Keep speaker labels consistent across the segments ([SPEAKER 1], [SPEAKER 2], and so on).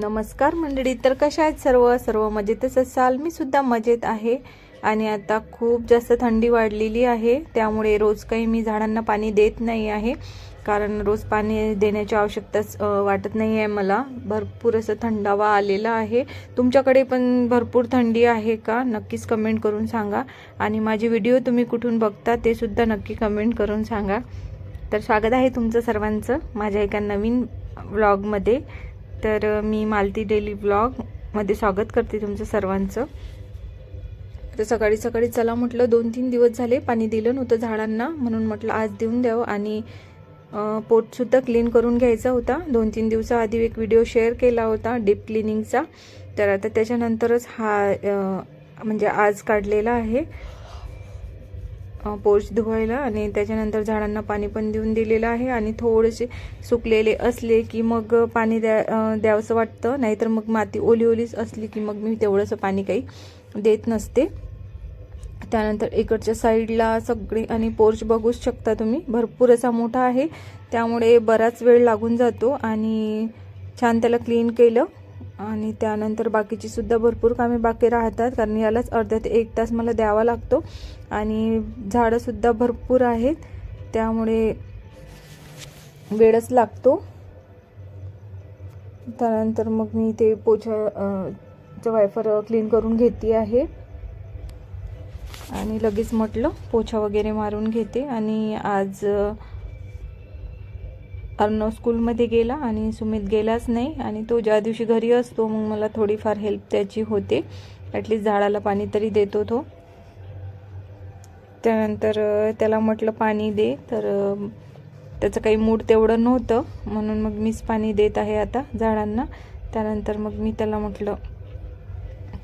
[SPEAKER 1] नमस्कार मंडळी. तर कशा आहेत सर्व मजेतच असाल. मी सुद्धा मजेत आहे. आणि आता खूप जास्त थंडी वाढलेली आहे, त्यामुळे रोज काही मी झाडांना पाणी देत नाही आहे, कारण रोज पाणी देण्याची आवश्यकताच वाटत नाही आहे मला. भरपूर असं थंडावा आलेला आहे. तुमच्याकडे पण भरपूर थंडी आहे का? नक्कीच कमेंट करून सांगा. आणि माझे व्हिडिओ तुम्ही कुठून बघता ते सुद्धा नक्की कमेंट करून सांगा. तर स्वागत आहे तुमचं सर्वांचं माझ्या एका नवीन व्लॉगमध्ये. तर मी मालती डेली व्लॉगमध्ये स्वागत करते तुमचं सर्वांचं. तर सकाळी सकाळी चला म्हटलं, 2-3 दिवस झाले पाणी दिलं नव्हतं झाडांना, म्हणून म्हटलं आज देऊन द्यावं. आणि पोटसुद्धा क्लीन करून घ्यायचा होता. 2-3 दिवसाआधी एक व्हिडिओ शेअर केला होता डीप क्लिनिंगचा. तर आता त्याच्यानंतरच हा म्हणजे आज काढलेला आहे पोर्च धुवायला. आणि त्याच्यानंतर झाडांना पाणी पण देऊन दिलेलं आहे. आणि थोडेसे सुकलेले असले की मग पाणी द्यावंसं वाटतं, नाहीतर मग माती ओली ओलीच असली की मग मी तेवढंसं पाणी काही देत नसते. त्यानंतर इकडच्या साईडला सगळे आणि पोर्च बघूच शकता तुम्ही, भरपूर असा मोठा आहे, त्यामुळे बराच वेळ लागून जातो. आणि छान त्याला क्लीन केलं. आणि त्यानंतर बाकीची सुद्धा भरपूर कामे बाकी राहतात, कारण यालाच अर्धा ते 1 तास मला द्यावा लागतो. आणि झाडंसुद्धा भरपूर आहेत, त्यामुळे वेळच लागतो. त्यानंतर मग मी ते पोछाचं वायफर क्लीन करून घेते आहे. आणि लगेच म्हटलं पोछा वगैरे मारून घेते. आणि आज अर्णव स्कूलमध्ये गेला आणि सुमित गेलाच नाही. आणि तो ज्या दिवशी घरी असतो मग मला थोडीफार हेल्प त्याची होते, ॲटलिस्ट झाडाला पाणी तरी देतो तो. त्यानंतर त्याला म्हटलं पाणी दे, तर त्याचं काही मूड तेवढं नव्हतं, म्हणून मग मीच पाणी देत आहे आता झाडांना. त्यानंतर मग मी त्याला म्हटलं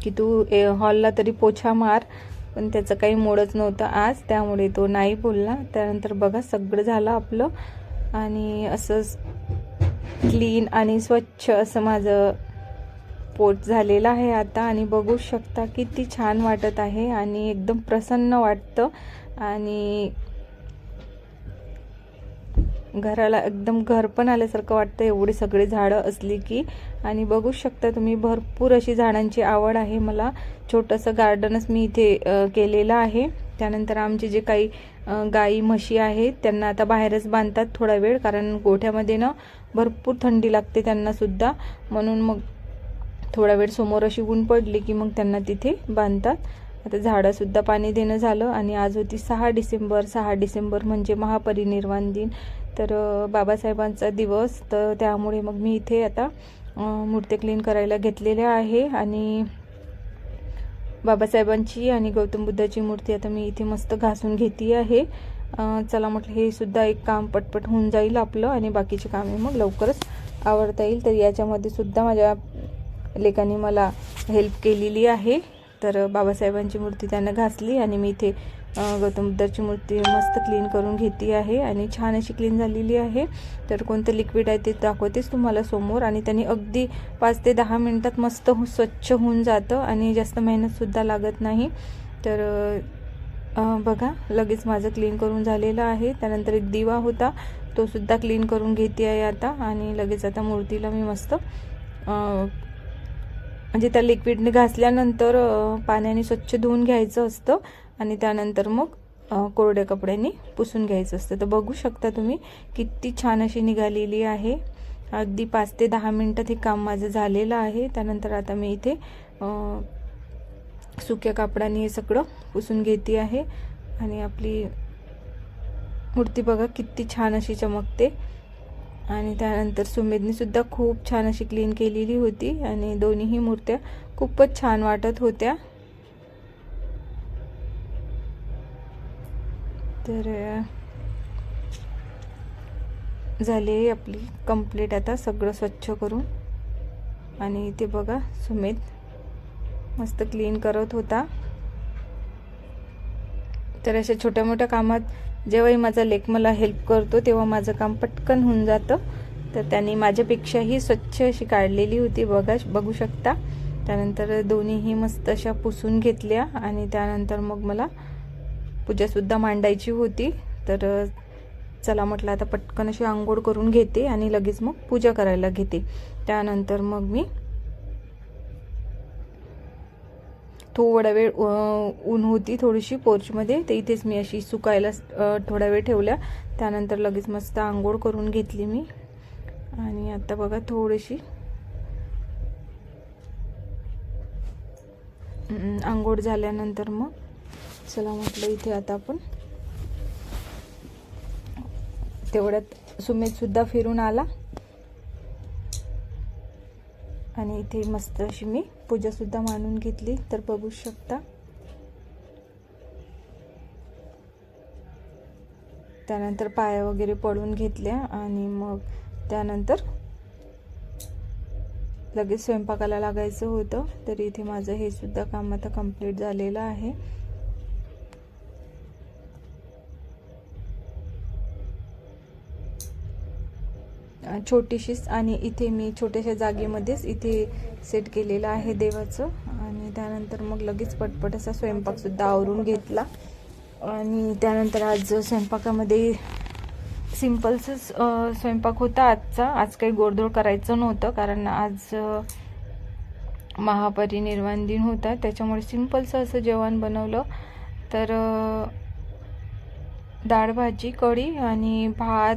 [SPEAKER 1] की तू हॉलला तरी पोछा मार, पण त्याचं काही मूडच नव्हतं आज, त्यामुळे तो नाही बोलला. त्यानंतर बघा सगळं झालं आपलं. आणि असंच क्लीन आणि स्वच्छ असं माझं पोट झालेलं आहे आता. आणि बघू शकता किती छान वाटत आहे आणि एकदम प्रसन्न वाटतं. आणि घराला एकदम घर पण आल्यासारखं वाटतं, एवढी सगळी झाडं असली की. आणि बघू शकता तुम्ही, भरपूर अशी झाडांची आवड आहे मला. छोटंसं गार्डनच मी इथे केलेलं आहे. त्यानंतर आमचे जे काही गाई म्हशी आहेत त्यांना आता बाहेरच बांधतात थोडा वेळ, कारण गोठ्यामध्ये ना भरपूर थंडी लागते त्यांना सुद्धा, म्हणून मग थोडा वेळ समोर अशी ऊन पडली की मग त्यांना तिथे बांधतात. आता झाडांसुद्धा पाणी देणं झालं. आणि आज होती 6 डिसेंबर म्हणजे महापरिनिर्वाण दिन, तर बाबासाहेबांचा दिवस. तर त्यामुळे मग मी इथे आता मूर्ती क्लीन करायला घेतलेल्या आहे. आणि बाबासाहेबांची आणि गौतम बुद्धाची मूर्ती आता मी इथे मस्त घासून घेते आहे. चला म्हटलं हे सुद्धा एक काम पटपट होऊन जाईल आपलं, आणि बाकीची कामे मग लवकरच आवरता येईल. तर याच्यामध्ये सुद्धा माझ्या लेकांनी मला हेल्प केलेली आहे. तर बाबासाहेबांची मूर्ती त्यांना घासली आणि मी इथे गौतम बुद्धाची मूर्ती मस्त क्लीन करून घेते आहे. आणि छान अशी क्लीन झालेली आहे. तर कोणतं लिक्विड आहे ते दाखवतेच तुम्हाला समोर. आणि त्यांनी अगदी 5 ते 10 मिनिटात मस्त स्वच्छ होऊन जातं आणि जास्त मेहनतसुद्धा लागत नाही. तर बघा लगेच माझं क्लीन करून झालेलं आहे. त्यानंतर एक दिवा होता, तो सुद्धा क्लीन करून घेते आहे आता. आणि लगेच आता मूर्तीला मी मस्त म्हणजे त्या लिक्विडने घासल्यानंतर पाण्याने स्वच्छ धुवून घ्यायचं असतं, आणि त्यानंतर मग कोरड्या कपड्यांनी पुसून घ्यायचं असतं. तर बघू शकता तुम्ही किती छान अशी निघालेली आहे. अगदी 5 ते 10 मिनिटात हे काम माझं झालेलं आहे. त्यानंतर आता मी इथे सुक्या कापडाने हे सगळं पुसून घेते आहे. आणि आपली मूर्ती बघा किती छान अशी चमकते. आणि त्यानंतर सुमेधने सुद्धा खूप छान अशी क्लीन केलेली होती. आणि दोन्हीही मूर्त्या खूपच छान वाटत होत्या. तर झाले आपली कंप्लीट आता सगळं स्वच्छ करून. आणि इथे बघा सुमेध मस्त क्लीन करत होता. तर अशा छोट्या मोठ्या कामात जेव्हाही माझा लेक मला हेल्प करतो तेव्हा माझं काम पटकन होऊन जातं. तर त्यांनी माझ्यापेक्षाही स्वच्छ अशी काढलेली होती, बघू शकता. त्यानंतर दोन्हीही मस्त अशा पुसून घेतल्या. आणि त्यानंतर मग मला पूजासुद्धा मांडायची होती. तर चला म्हटलं आता पटकन अशी आंघोळ करून घेते आणि लगेच मग पूजा करायला घेते. त्यानंतर मग मी थोडा वेळ ऊन होती थोडीशी पोर्चमध्ये, तर इथेच मी अशी सुकायला थोडा वेळ ठेवल्या. त्यानंतर लगेच मस्त आंघोळ करून घेतली मी. आणि आता बघा थोडीशी आंघोळ झाल्यानंतर मग चला म्हटलं इथे आता आपण तेवढ्यात सुमेधसुद्धा फिरून आला. आणि इथे मस्त अशी मी पूजासुद्धा मांडून घेतली, तर बघू शकता. त्यानंतर पाया वगैरे पडून घेतल्या आणि मग त्यानंतर लगेच स्वयंपाकाला लागायचं होतं. तर इथे माझं हे सुद्धा काम आता कंप्लीट झालेलं आहे. छोटीशीच आणि इथे मी छोट्याशा जागेमध्येच इथे सेट केलेलं आहे देवाचं. आणि त्यानंतर मग लगेच पटपट असा स्वयंपाकसुद्धा आवरून घेतला. आणि त्यानंतर आज स्वयंपाकामध्ये सिम्पलच स्वयंपाक होता आजचा. आज काही गोडधोड करायचं नव्हतं, कारण आज महापरिनिर्वाण दिन होता, त्याच्यामुळे सिम्पलचं असं जेवण बनवलं. तर डाळ भाजी, कढी आणि भात,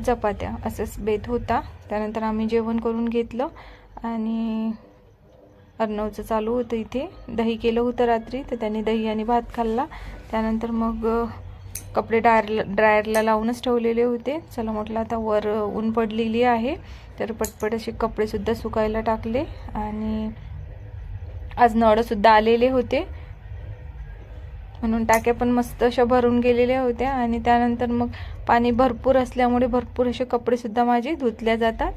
[SPEAKER 1] चपात्या असंच बेत होता. त्यानंतर आम्ही जेवण करून घेतलं आणि अर्णवचं चालू होतं. इथे दही केलं होतं रात्री, तर त्यांनी दही आणि भात खाल्ला. त्यानंतर मग कपडे ड्रायरला लावूनच ठेवलेले होते. चला म्हटलं आता वर ऊन पडलेली आहे, तर पटपट असे कपडेसुद्धा सुकायला टाकले. आणि आज नळसुद्धा आलेले होते, म्हणून टाक्या पण मस्त अशा भरून गेलेल्या होत्या. आणि त्यानंतर मग पाणी भरपूर असल्यामुळे भरपूर असे कपडेसुद्धा माझे धुतल्या जातात.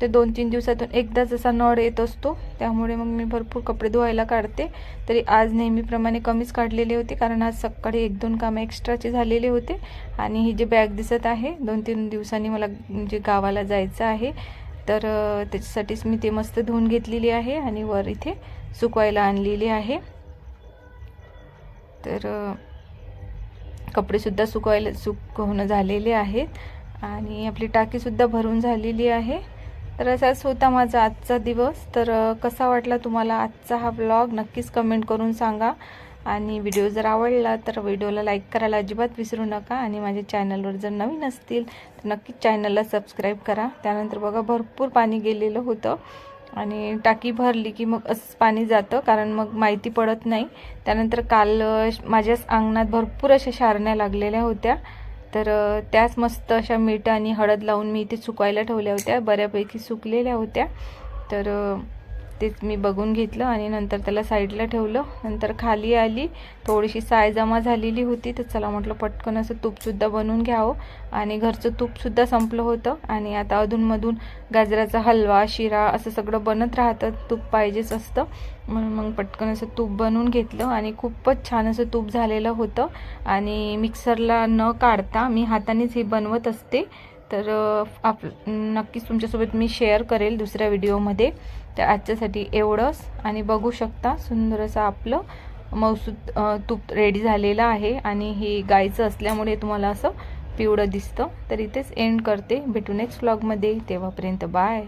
[SPEAKER 1] ते 2-3 दिवसातून एकदाच असा नळ येत असतो, त्यामुळे मग मी भरपूर कपडे धुवायला काढते. तरी आज नेहमीप्रमाणे कमीच काढलेले होते, कारण आज सकाळी 1-2 कामं एक्स्ट्राचे झालेले होते. आणि ही जी बॅग दिसत आहे, 2-3 दिवसांनी मला म्हणजे गावाला जायचं आहे, तर त्याच्यासाठीच मी ते मस्त धुवून घेतलेली आहे आणि वर इथे सुकवायला आणलेली आहे. तर कपडेसुद्धा सुकवणं झालेले आहेत आणि आपली टाकीसुद्धा भरून झालेली आहे. तर असाच होता माझा आजचा दिवस. तर कसा वाटला तुम्हाला आजचा हा व्लॉग नक्कीच कमेंट करून सांगा. आणि व्हिडिओ जर आवडला तर व्हिडिओला लाईक करायला अजिबात विसरू नका. आणि माझ्या चॅनलवर जर नवीन असतील तर नक्कीच चॅनलला सबस्क्राईब करा. त्यानंतर बघा भरपूर पाणी गेलेलं होतं आणि टाकी भरली की मग असंच पाणी जातं, कारण मग माहिती पडत नाही. त्यानंतर काल माझ्याच अंगणात भरपूर अशा शारण्या लागलेल्या होत्या, तर त्याच मस्त अशा मीठ आणि हळद लावून मी इथे सुकायला ठेवल्या होत्या. बऱ्यापैकी सुकलेल्या होत्या, तर तेच मी बघून घेतलं आणि नंतर त्याला साईडला ठेवलं. नंतर खाली आली, थोडीशी साय जमा झालेली होती, तर चला म्हटलं पटकन असं तूपसुद्धा बनवून घ्यावं. आणि घरचं तूपसुद्धा संपलं होतं. आणि आता अधूनमधून गाजराचा हलवा, शिरा असं सगळं बनत राहतं, तूप पाहिजेच असतं, म्हणून मग पटकन असं तूप बनवून घेतलं. आणि खूपच छान असं तूप झालेलं होतं. आणि मिक्सरला न काढता मी हातानेच हे बनवत असते, तर नक्कीच तुमच्यासोबत मी शेअर करेल दुसऱ्या व्हिडिओमध्ये. तर आजच्यासाठी एवढंच. आणि बघू शकता सुंदर असं आपलं मौसूद तूप रेडी झालेलं आहे. आणि हे गाईचं असल्यामुळे तुम्हाला असं पिवळं दिसतं. तर इथेच एंड करते. भेटू नेक्स्ट व्लॉगमध्ये. तेव्हापर्यंत बाय.